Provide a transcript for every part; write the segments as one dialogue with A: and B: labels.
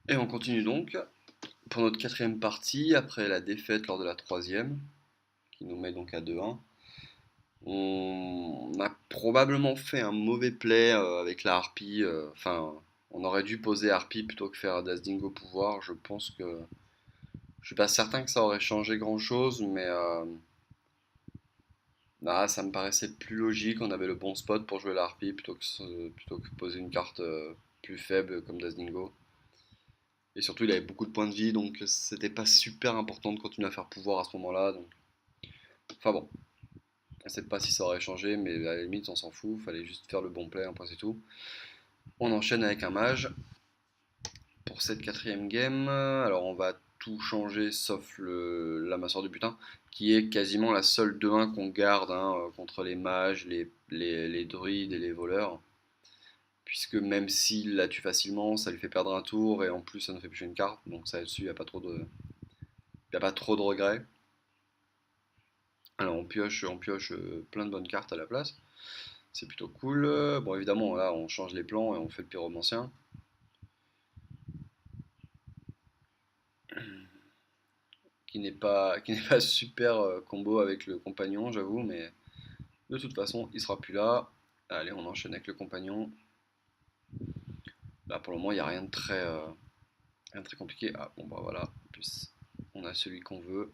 A: Et on continue donc pour notre quatrième partie, après la défaite lors de la troisième, qui nous met donc à 2-1. On a probablement fait un mauvais play avec la harpie. Enfin, on aurait dû poser harpie plutôt que faire Dazdingo pouvoir. Je pense que je suis pas certain que ça aurait changé grand-chose, mais ça me paraissait plus logique. On avait le bon spot pour jouer la harpie plutôt que poser une carte plus faible comme Dazdingo. Et surtout, il avait beaucoup de points de vie, donc c'était pas super important de continuer à faire pouvoir à ce moment-là. Donc... Enfin bon, je sais pas si ça aurait changé, mais à la limite, on s'en fout. Fallait juste faire le bon play, après c'est tout. On enchaîne avec un mage pour cette quatrième game. Alors, on va tout changer sauf la masseur du butin, qui est quasiment la seule 2-1 qu'on garde contre les mages, les druides et les voleurs. Puisque même s'il la tue facilement, ça lui fait perdre un tour et en plus ça nous fait piocher une carte. Donc ça là-dessus, il n'y a pas trop y a pas trop de regrets. Alors on pioche plein de bonnes cartes à la place. C'est plutôt cool. Bon évidemment là on change les plans et on fait le pyromancien. Qui n'est pas super combo avec le compagnon j'avoue, mais de toute façon il sera plus là. Allez on enchaîne avec le compagnon. Là pour le moment il n'y a rien de très compliqué. Ah bon bah voilà, en plus on a celui qu'on veut.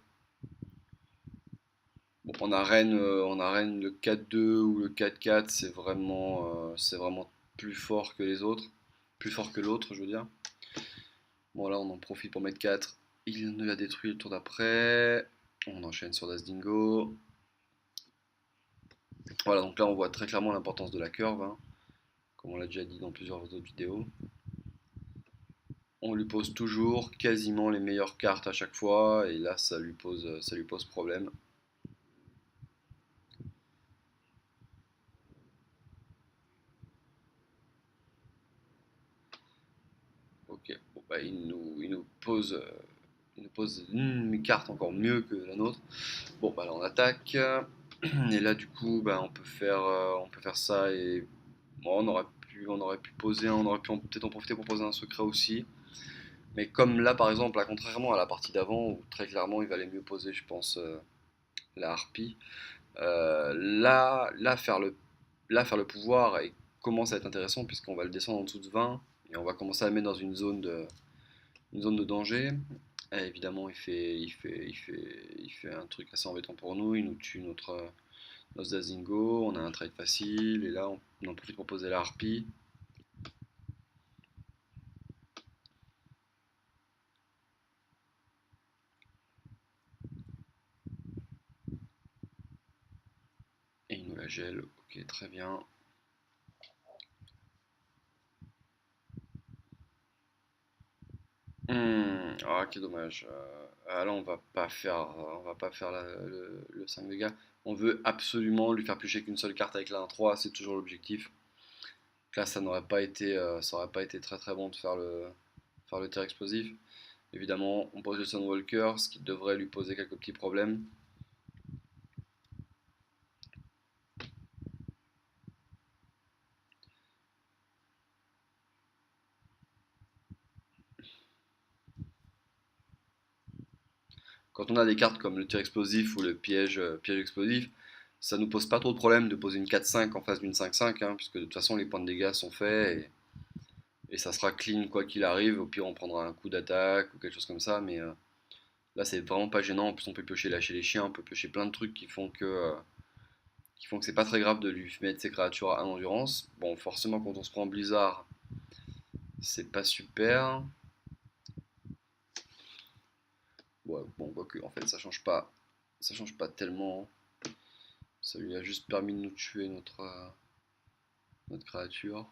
A: Bon, on arène le 4-2 ou le 4-4, c'est vraiment plus fort que les autres. Plus fort que l'autre, je veux dire. Bon, là, on en profite pour mettre 4. Il nous l'a détruit le tour d'après. On enchaîne sur Dingo. Voilà, donc là, on voit très clairement l'importance de la curve, comme on l'a déjà dit dans plusieurs autres vidéos. On lui pose toujours quasiment les meilleures cartes à chaque fois, et là, ça lui pose problème. Ok, bon, bah, il nous pose une carte encore mieux que la nôtre. Bon, bah là on attaque. Et là du coup, bah, on peut faire ça et bon, on aurait pu poser, on aurait pu peut-être en profiter pour poser un secret aussi. Mais comme là par exemple, là, contrairement à la partie d'avant où très clairement il valait mieux poser, je pense, la harpie. Là, faire le pouvoir commence à être intéressant puisqu'on va le descendre en dessous de 20 et on va commencer à le mettre dans une zone de danger. Et évidemment, il fait un truc assez embêtant pour nous. Il nous tue notre Zazingo. On a un trade facile. Et là, on en profite pour poser la harpie. Et il nous la gèle. Ok, très bien. Ah, quel dommage. Là, on va pas faire le 5 dégâts. On veut absolument lui faire piocher qu'une seule carte avec la 1-3. C'est toujours l'objectif. Donc là, ça aurait pas été très très bon de faire le tir explosif. Évidemment, on pose le Sunwalker, ce qui devrait lui poser quelques petits problèmes. Quand on a des cartes comme le tir explosif ou le piège explosif, ça nous pose pas trop de problème de poser une 4-5 en face d'une 5-5, puisque de toute façon les points de dégâts sont faits et ça sera clean quoi qu'il arrive. Au pire, on prendra un coup d'attaque ou quelque chose comme ça, mais là c'est vraiment pas gênant. En plus, on peut piocher lâcher les chiens, on peut piocher plein de trucs qui font que c'est pas très grave de lui mettre ses créatures à 1 endurance. Bon, forcément, quand on se prend Blizzard, c'est pas super. Ouais, bon, quoique, en fait, ça change pas tellement. Ça lui a juste permis de nous tuer notre créature.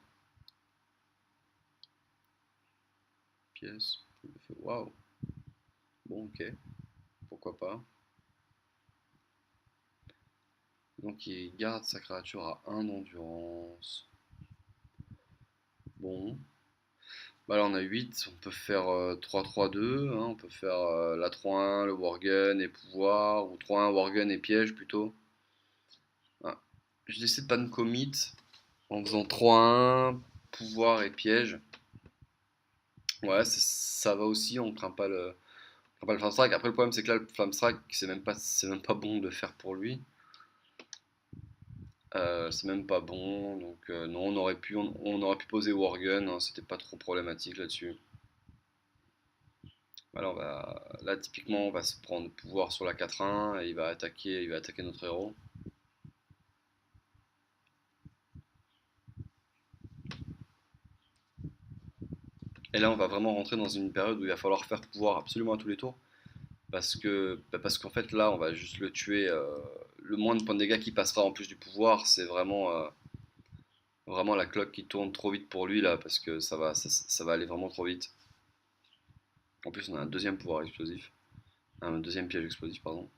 A: Pièce. Il me fait waouh. Bon, ok. Pourquoi pas. Donc, il garde sa créature à 1 endurance. Bon. Bah là, on a 8. On peut faire 3-3-2. On peut faire la 3-1, le Worgen et pouvoir. Ou 3-1, Worgen et piège plutôt. Ah. Je décide pas de commit en faisant 3-1, pouvoir et piège. Ouais, ça va aussi, on craint pas le Flam Strike. Après, le problème, c'est que là, le Flam Strike, c'est même pas bon de faire pour lui. C'est même pas bon, donc non, on aurait pu poser Worgen, hein, c'était pas trop problématique là-dessus. Alors, là, typiquement, on va se prendre pouvoir sur la 4-1 et il va attaquer notre héros. Et là, on va vraiment rentrer dans une période où il va falloir faire pouvoir absolument à tous les tours. Parce qu'en fait, là, on va juste le tuer. Le moins de points de dégâts qui passera en plus du pouvoir, c'est vraiment la cloque qui tourne trop vite pour lui, là, parce que ça va aller vraiment trop vite. En plus, on a un deuxième pouvoir explosif. Un deuxième piège explosif, pardon.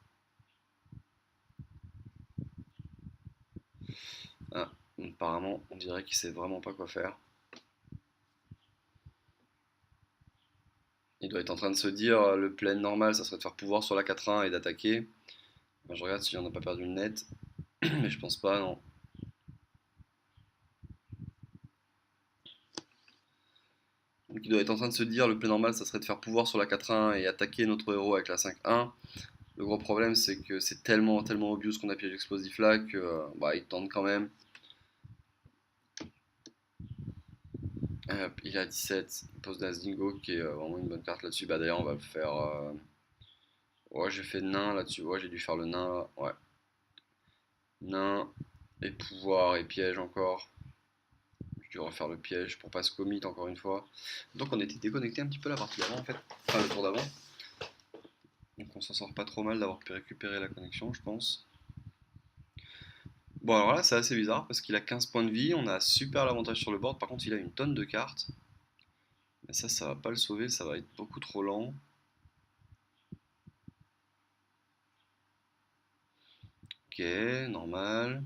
A: Ah, apparemment, on dirait qu'il sait vraiment pas quoi faire. Il doit être en train de se dire, le play normal, ça serait de faire pouvoir sur la 4-1 et d'attaquer. Enfin, je regarde si on n'a pas perdu le net, mais je pense pas, non. Donc il doit être en train de se dire, le play normal, ça serait de faire pouvoir sur la 4-1 et attaquer notre héros avec la 5-1. Le gros problème, c'est que c'est tellement, tellement obvious qu'on a piège explosif là que il tente quand même. Il a 17, il pose Dazdingo qui est vraiment une bonne carte là-dessus. Bah d'ailleurs, on va le faire. Ouais, j'ai fait nain là-dessus. Ouais, j'ai dû faire le nain là. Ouais, nain et pouvoir et piège encore. J'ai dû refaire le piège pour pas se commit encore une fois. Donc on était déconnecté un petit peu la partie d'avant en fait. Enfin, le tour d'avant. Donc on s'en sort pas trop mal d'avoir pu récupérer la connexion, je pense. Bon, alors là, c'est assez bizarre parce qu'il a 15 points de vie. On a super l'avantage sur le board. Par contre, il a une tonne de cartes. Mais ça va pas le sauver. Ça va être beaucoup trop lent. Ok, normal.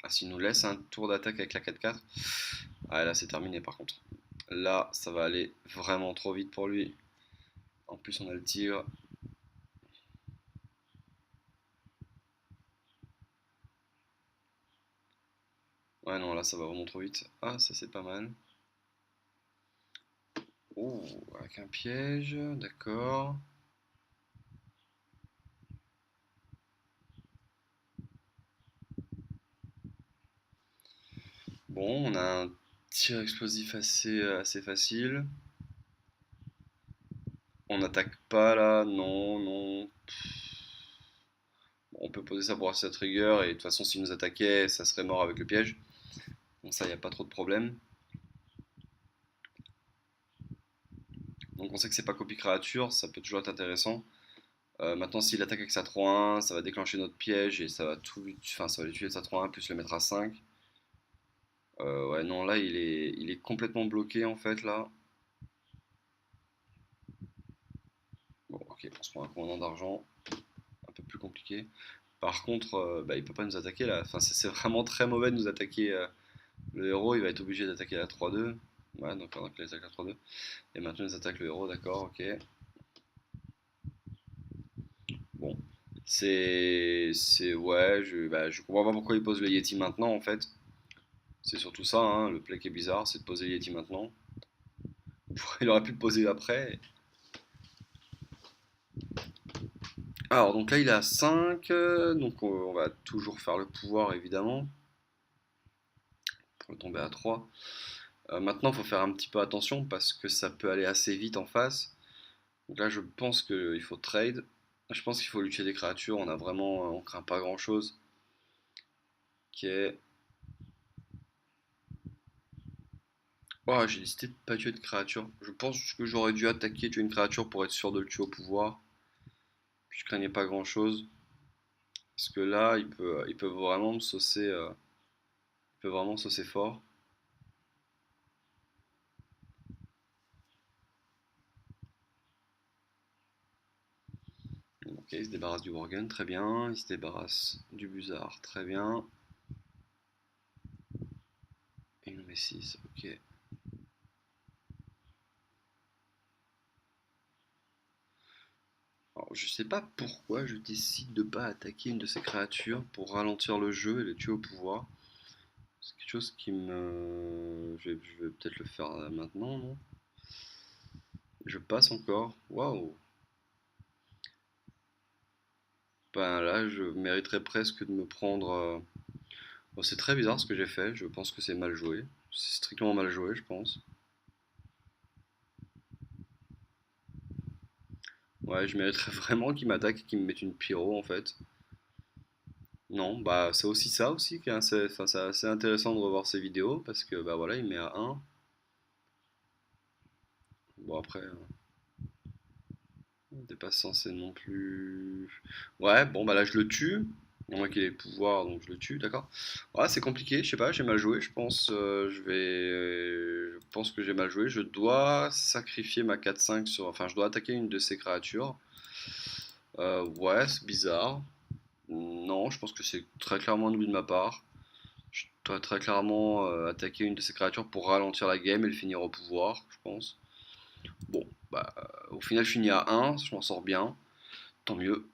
A: Ah, s'il nous laisse un tour d'attaque avec la 4-4. Ah, là, c'est terminé par contre. Là, ça va aller vraiment trop vite pour lui. En plus, on a le tir. Ouais, non, là, ça va vraiment trop vite. Ah, ça, c'est pas mal. Oh, avec un piège, d'accord. Bon, on a un tir explosif assez facile. On n'attaque pas là, non, non. Bon, on peut poser ça pour avoir cette rigueur et de toute façon, s'il nous attaquait, ça serait mort avec le piège. Donc ça, il n'y a pas trop de problème. Donc on sait que c'est pas copie créature, ça peut toujours être intéressant. Maintenant, s'il attaque avec sa 3-1, ça va déclencher notre piège et ça va enfin, ça va lui tuer sa 3-1 plus le mettre à 5. Ouais, non, là, il est complètement bloqué en fait là. Bon, ok, on se prend un commandant d'argent, un peu plus compliqué. Par contre, il peut pas nous attaquer là. Enfin, c'est vraiment très mauvais de nous attaquer. Le héros, il va être obligé d'attaquer la 3-2. Ouais, donc pendant qu'il attaque la 3-2. Et maintenant, ils attaquent le héros, d'accord, ok. Bon, ouais, je comprends pas pourquoi il pose le Yeti maintenant en fait. C'est surtout ça, hein, le play qui est bizarre, c'est de poser le Yeti maintenant. Il aurait pu le poser après. Alors, donc là, il est à 5, donc on va toujours faire le pouvoir évidemment, pour le tomber à 3. Maintenant, il faut faire un petit peu attention parce que ça peut aller assez vite en face. Donc là, je pense qu'il faut trade. Je pense qu'il faut lutter des créatures. On craint pas grand chose. Ok. Oh, j'ai décidé de pas tuer de créature. Je pense que j'aurais dû attaquer, tuer une créature pour être sûr de le tuer au pouvoir. Puis je craignais pas grand chose. Parce que là, il peut vraiment me saucer. Il peut vraiment saucer fort. Ok, il se débarrasse du Worgen, très bien. Il se débarrasse du Buzard, très bien. Et il nous met 6, ok. Alors, je sais pas pourquoi je décide de pas attaquer une de ces créatures pour ralentir le jeu et le tuer au pouvoir. C'est quelque chose qui me. Je vais peut-être le faire maintenant, non? Je passe encore. Waouh. Ben là, je mériterais presque de me prendre. Bon, c'est très bizarre ce que j'ai fait. Je pense que c'est mal joué. C'est strictement mal joué, je pense. Ouais, je mériterais vraiment qu'il m'attaque et qu'il me mette une pyro en fait. Non, bah c'est aussi ça aussi qui est enfin, c'est assez intéressant de revoir ces vidéos parce que bah voilà, il met à un. Bon après, on n'était pas censé non plus. Ouais, bon bah là je le tue. À moins qu'il ait le pouvoir, donc je le tue, d'accord. Ouais, c'est compliqué, je sais pas, j'ai mal joué, je pense. Je pense que j'ai mal joué. Je dois sacrifier ma 4-5 sur. Enfin, je dois attaquer une de ces créatures. Ouais, c'est bizarre. Non, je pense que c'est très clairement un oubli de ma part. Je dois très clairement attaquer une de ces créatures pour ralentir la game et le finir au pouvoir, je pense. Bon, bah, au final, je finis à un, je m'en sors bien, tant mieux.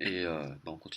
A: Et bah, on continue.